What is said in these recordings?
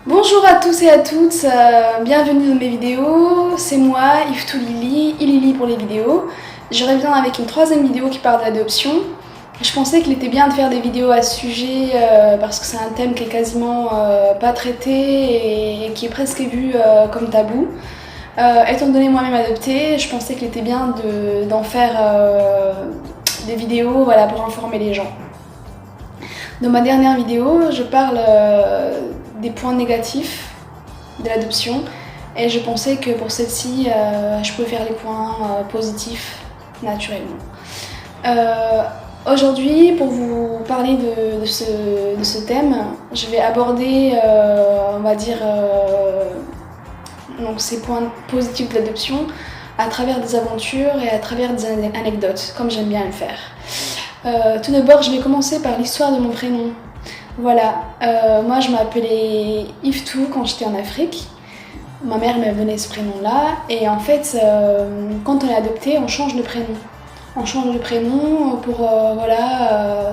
Bonjour à tous et à toutes, bienvenue dans mes vidéos, c'est moi, Iftou Lily, Ilili pour les vidéos. Je reviens avec une troisième vidéo qui parle d'adoption. Je pensais qu'il était bien de faire des vidéos à ce sujet parce que c'est un thème qui est quasiment pas traité et qui est presque vu comme tabou. Étant donné moi-même adoptée, je pensais qu'il était bien d'en faire des vidéos voilà, pour informer les gens. Dans ma dernière vidéo, je parle des points négatifs de l'adoption et je pensais que pour celle-ci, je pouvais faire les points positifs naturellement. Aujourd'hui, pour vous parler de ce thème, je vais aborder, on va dire, donc ces points positifs de l'adoption à travers des aventures et à travers des anecdotes, comme j'aime bien le faire. Tout d'abord, je vais commencer par l'histoire de mon prénom. Voilà, moi je m'appelais Iftou quand j'étais en Afrique. Ma mère m'a donné ce prénom-là et en fait, quand on est adopté, on change de prénom. On change de prénom pour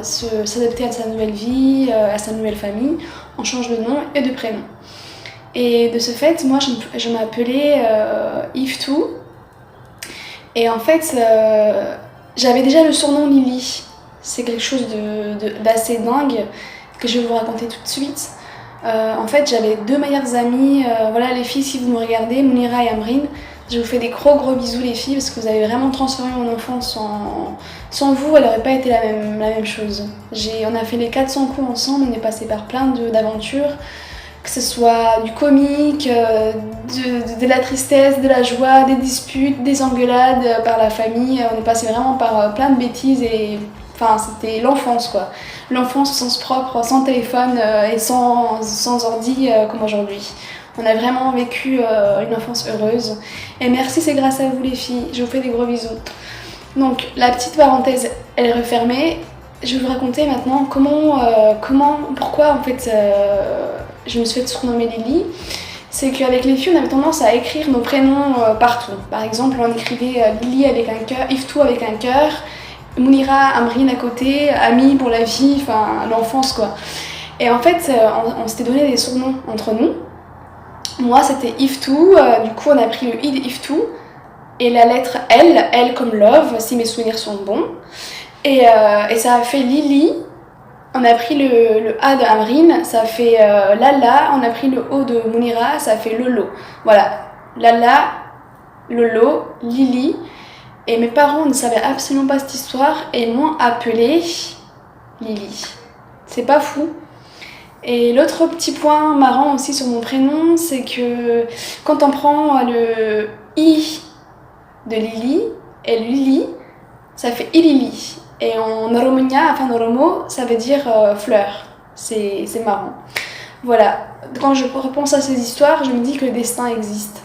s'adapter à sa nouvelle vie, à sa nouvelle famille. On change de nom et de prénom. Et de ce fait, moi je m'appelais Iftou. Et en fait, j'avais déjà le surnom Lily. C'est quelque chose d'assez dingue que je vais vous raconter tout de suite. En fait, j'avais deux meilleures amies. Voilà les filles, si vous me regardez, Mounira et Amrine. Je vous fais des gros bisous les filles parce que vous avez vraiment transformé mon enfance. Sans vous, elle n'aurait pas été la même chose. On a fait les 400 coups ensemble, on est passé par plein d'aventures. Que ce soit du comique, de la tristesse, de la joie, des disputes, des engueulades par la famille. On est passé vraiment par plein de bêtises et enfin c'était l'enfance quoi. L'enfance au sens propre, sans téléphone et sans ordi comme aujourd'hui. On a vraiment vécu une enfance heureuse. Et merci, c'est grâce à vous les filles. Je vous fais des gros bisous. Donc la petite parenthèse, elle est refermée. Je vais vous raconter maintenant pourquoi en fait je me suis fait surnommer Lily. C'est qu'avec les filles, on avait tendance à écrire nos prénoms partout. Par exemple, on écrivait Lily avec un cœur, Iftou avec un cœur, Mounira, Amrine à côté, Ami pour la vie, enfin l'enfance quoi. Et en fait, on s'était donné des surnoms entre nous. Moi, c'était Iftou, du coup, on a pris le I de Iftou et la lettre L comme love, si mes souvenirs sont bons. Et ça a fait Lily. On a pris le A de Amrine, ça fait Lala. On a pris le O de Mounira, ça fait Lolo. Voilà, Lala, Lolo, Lily. Et mes parents ne savaient absolument pas cette histoire et m'ont appelée Lily. C'est pas fou. Et l'autre petit point marrant aussi sur mon prénom, c'est que quand on prend le I de Lily et Lily, ça fait Ilili. Et en oromia, enfin en oromo, ça veut dire fleur. C'est marrant. Voilà. Quand je repense à ces histoires, je me dis que le destin existe.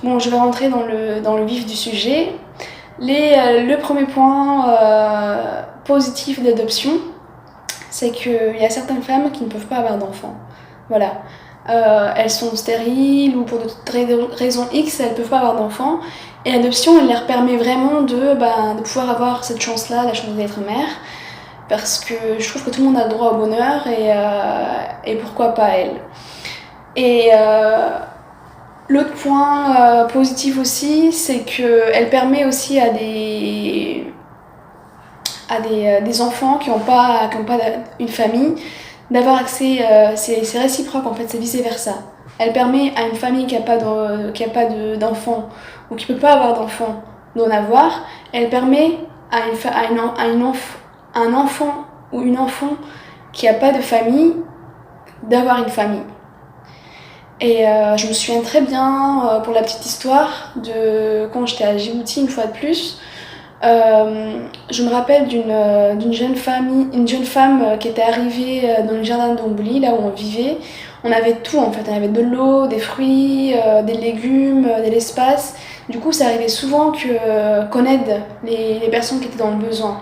Bon, je vais rentrer dans le vif du sujet. Le premier point positif d'adoption, c'est qu'il y a certaines femmes qui ne peuvent pas avoir d'enfants. Voilà. Elles sont stériles ou pour d'autres raisons X, elles ne peuvent pas avoir d'enfants. Et l'adoption, elle leur permet vraiment de pouvoir avoir cette chance-là, la chance d'être mère. Parce que je trouve que tout le monde a le droit au bonheur et pourquoi pas elle. Et l'autre point positif aussi, c'est qu'elle permet aussi à des enfants qui n'ont pas une famille d'avoir accès, c'est réciproque en fait, c'est vice versa. Elle permet à une famille qui n'a pas d'enfants ou qui ne peut pas avoir d'enfants d'en avoir, elle permet à un enfant ou une enfant qui n'a pas de famille d'avoir une famille. Et je me souviens très bien, pour la petite histoire, de quand j'étais à Djibouti une fois de plus, je me rappelle d'une jeune femme qui était arrivée dans le jardin d'Ombouli, là où on vivait. On avait tout en fait, on avait de l'eau, des fruits, des légumes, de l'espace. Du coup, ça arrivait souvent qu'on aide les personnes qui étaient dans le besoin.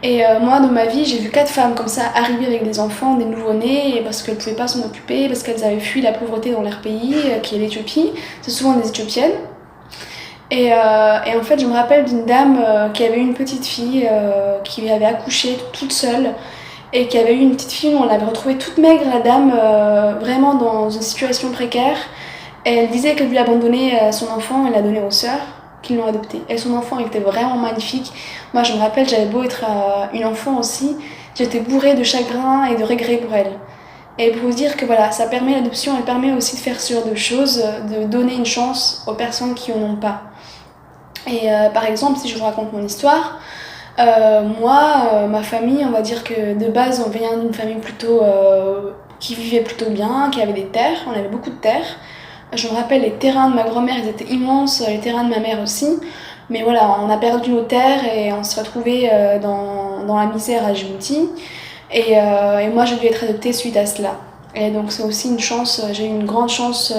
Et moi, dans ma vie, j'ai vu 4 femmes comme ça arriver avec des enfants, des nouveau-nés, parce qu'elles ne pouvaient pas s'en occuper, parce qu'elles avaient fui la pauvreté dans leur pays, qui est l'Éthiopie. C'est souvent des Éthiopiennes. Et en fait, je me rappelle d'une dame qui avait une petite fille qui avait accouché toute seule et qu'il y avait eu une petite fille où on l'avait retrouvée toute maigre, la dame, vraiment dans une situation précaire. Et elle disait qu'elle voulait abandonner son enfant, elle l'a donné aux sœurs qui l'ont adopté. Et son enfant était vraiment magnifique. Moi je me rappelle, j'avais beau être une enfant aussi, j'étais bourrée de chagrin et de regrets pour elle. Et pour vous dire que voilà, ça permet l'adoption, elle permet aussi de faire ce genre de choses, de donner une chance aux personnes qui en ont pas. Et par exemple, si je vous raconte mon histoire, moi, ma famille, on va dire que de base, on vient d'une famille plutôt qui vivait plutôt bien, qui avait des terres, on avait beaucoup de terres. Je me rappelle, les terrains de ma grand-mère, ils étaient immenses, les terrains de ma mère aussi. Mais voilà, on a perdu nos terres et on s'est retrouvés dans la misère à Djibouti. Et moi, j'ai dû être adoptée suite à cela. Et donc c'est aussi une chance, j'ai eu une grande chance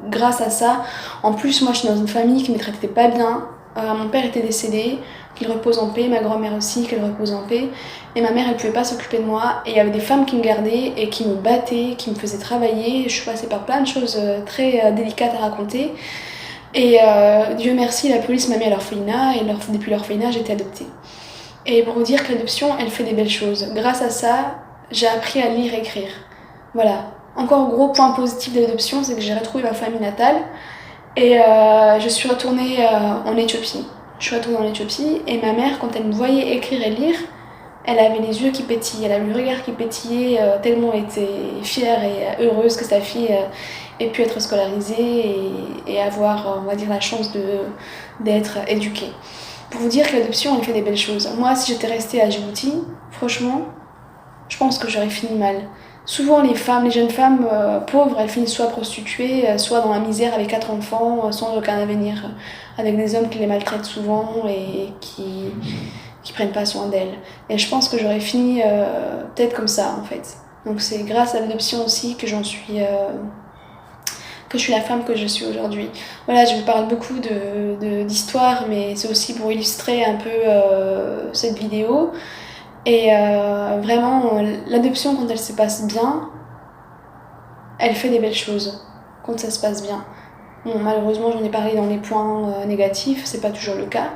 grâce à ça. En plus, moi je suis dans une famille qui ne me traitait pas bien. Mon père était décédé, qu'il repose en paix, ma grand-mère aussi, qu'elle repose en paix. Et ma mère, elle ne pouvait pas s'occuper de moi. Et il y avait des femmes qui me gardaient et qui me battaient, qui me faisaient travailler. Je suis passée par plein de choses très délicates à raconter. Et Dieu merci, la police m'a mis à l'orphelinat et depuis l'orphelinat, j'ai été adoptée. Et pour vous dire que l'adoption, elle fait des belles choses. Grâce à ça, j'ai appris à lire et écrire. Voilà. Encore gros point positif de l'adoption, c'est que j'ai retrouvé ma famille natale et je suis retournée en Éthiopie. Je suis retournée en Éthiopie et ma mère, quand elle me voyait écrire et lire, elle avait les yeux qui pétillaient, elle avait le regard qui pétillait, tellement elle était fière et heureuse que sa fille ait pu être scolarisée et avoir, on va dire, la chance d'être éduquée. Pour vous dire que l'adoption, elle fait des belles choses. Moi, si j'étais restée à Djibouti, franchement, je pense que j'aurais fini mal. Souvent, les jeunes femmes pauvres, elles finissent soit prostituées, soit dans la misère avec 4 enfants, sans aucun avenir, avec des hommes qui les maltraitent souvent et qui prennent pas soin d'elles. Et je pense que j'aurais fini peut-être comme ça, en fait. Donc c'est grâce à l'adoption aussi que que je suis la femme que je suis aujourd'hui. Voilà, je vous parle beaucoup d'histoire, mais c'est aussi pour illustrer un peu cette vidéo. Et vraiment, l'adoption, quand elle se passe bien, elle fait des belles choses, quand ça se passe bien. Bon, malheureusement, j'en ai parlé dans les points négatifs, c'est pas toujours le cas.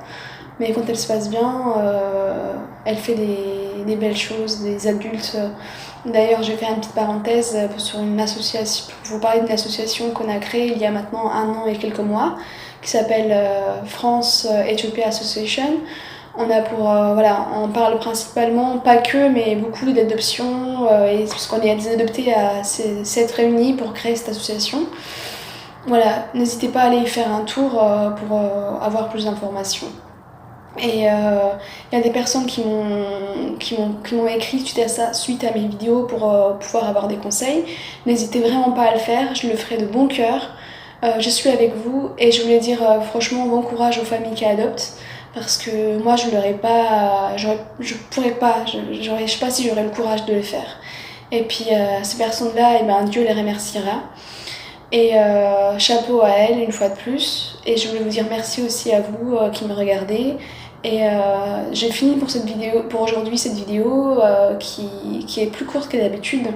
Mais quand elle se passe bien, elle fait des belles choses, des adultes. D'ailleurs, je vais faire une petite parenthèse sur une association, pour vous parler d'une association qu'on a créée il y a maintenant 1 an et quelques mois, qui s'appelle France Ethiopia Association. On a voilà, on parle principalement, pas que, mais beaucoup d'adoption, et parce qu'on est des adoptés à s'être réunis pour créer cette association. Voilà, n'hésitez pas à aller y faire un tour pour avoir plus d'informations. Et il y a des personnes qui m'ont écrit suite à mes vidéos pour pouvoir avoir des conseils. N'hésitez vraiment pas à le faire, je le ferai de bon cœur. Je suis avec vous et je voulais dire franchement bon courage aux familles qui adoptent. Parce que moi je l'aurais pas, je pourrais pas, je sais pas si j'aurais le courage de le faire. Et puis ces personnes-là, ben, Dieu les remerciera. Et chapeau à elles une fois de plus. Et je voulais vous dire merci aussi à vous qui me regardez. Et j'ai fini pour aujourd'hui cette vidéo qui est plus courte que d'habitude.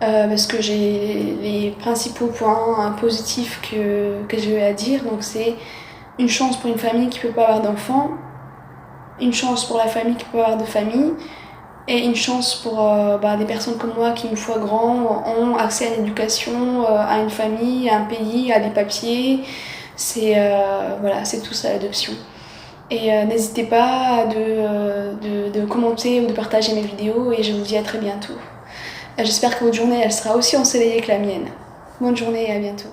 Parce que j'ai les principaux points positifs que j'ai à dire. Donc c'est une chance pour une famille qui ne peut pas avoir d'enfants, une chance pour la famille qui peut pas avoir de famille, et une chance pour des personnes comme moi qui, une fois grands, ont accès à une éducation, à une famille, à un pays, à des papiers. Voilà, c'est tout ça l'adoption. Et n'hésitez pas de commenter ou de partager mes vidéos et je vous dis à très bientôt. J'espère que votre journée elle sera aussi ensoleillée que la mienne. Bonne journée et à bientôt.